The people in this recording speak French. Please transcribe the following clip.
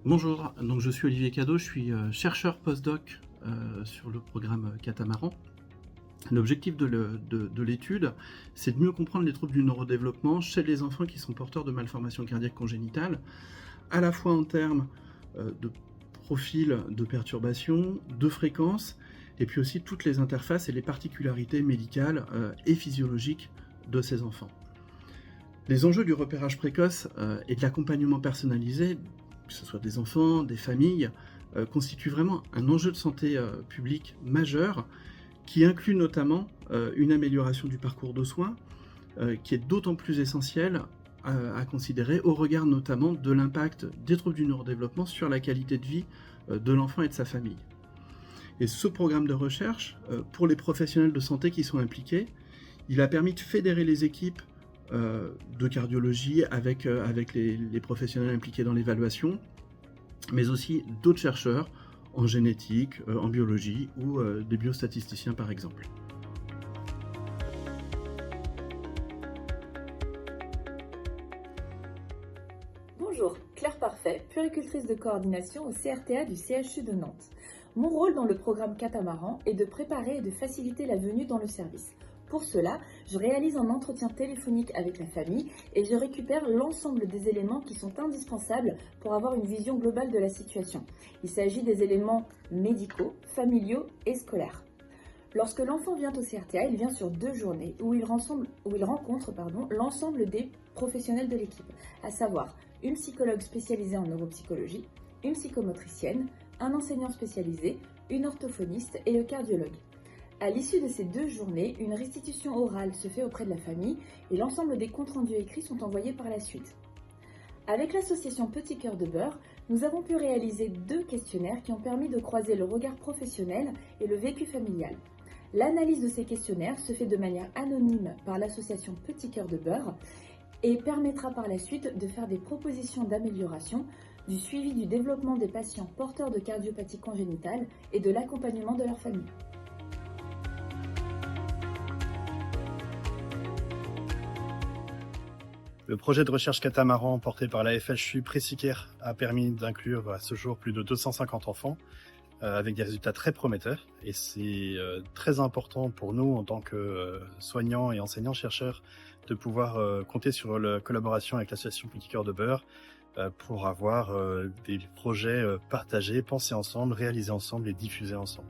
Bonjour, donc je suis Olivier Cadot, je suis chercheur postdoc sur le programme Catamaran. L'objectif de l'étude, c'est de mieux comprendre les troubles du neurodéveloppement chez les enfants qui sont porteurs de malformations cardiaques congénitales, à la fois en termes de profil de perturbation, de fréquence, et puis aussi toutes les interfaces et les particularités médicales et physiologiques de ces enfants. Les enjeux du repérage précoce et de l'accompagnement personnalisé, que ce soit des enfants, des familles, constituent vraiment un enjeu de santé publique majeur qui inclut notamment une amélioration du parcours de soins qui est d'autant plus essentielle à considérer au regard notamment de l'impact des troubles du neurodéveloppement sur la qualité de vie de l'enfant et de sa famille. Et ce programme de recherche, pour les professionnels de santé qui sont impliqués, il a permis de fédérer les équipes de cardiologie avec les professionnels impliqués dans l'évaluation, mais aussi d'autres chercheurs en génétique, en biologie ou des biostatisticiens par exemple. Bonjour, Claire Parfait, puéricultrice de coordination au CRTA du CHU de Nantes. Mon rôle dans le programme Catamaran est de préparer et de faciliter la venue dans le service. Pour cela, je réalise un entretien téléphonique avec la famille et je récupère l'ensemble des éléments qui sont indispensables pour avoir une vision globale de la situation. Il s'agit des éléments médicaux, familiaux et scolaires. Lorsque l'enfant vient au CRTA, il vient sur 2 journées où il rencontre l'ensemble des professionnels de l'équipe, à savoir une psychologue spécialisée en neuropsychologie, une psychomotricienne, un enseignant spécialisé, une orthophoniste et le cardiologue. À l'issue de ces 2 journées, une restitution orale se fait auprès de la famille et l'ensemble des comptes rendus écrits sont envoyés par la suite. Avec l'association Petit Cœur de Beurre, nous avons pu réaliser 2 questionnaires qui ont permis de croiser le regard professionnel et le vécu familial. L'analyse de ces questionnaires se fait de manière anonyme par l'association Petit Cœur de Beurre et permettra par la suite de faire des propositions d'amélioration, du suivi du développement des patients porteurs de cardiopathie congénitale et de l'accompagnement de leur famille. Le projet de recherche Catamaran porté par la FHU Pré-Siquaire a permis d'inclure à ce jour plus de 250 enfants avec des résultats très prometteurs. Et c'est très important pour nous en tant que soignants et enseignants-chercheurs de pouvoir compter sur la collaboration avec l'association Petit Cœur de Beurre pour avoir des projets partagés, pensés ensemble, réalisés ensemble et diffusés ensemble.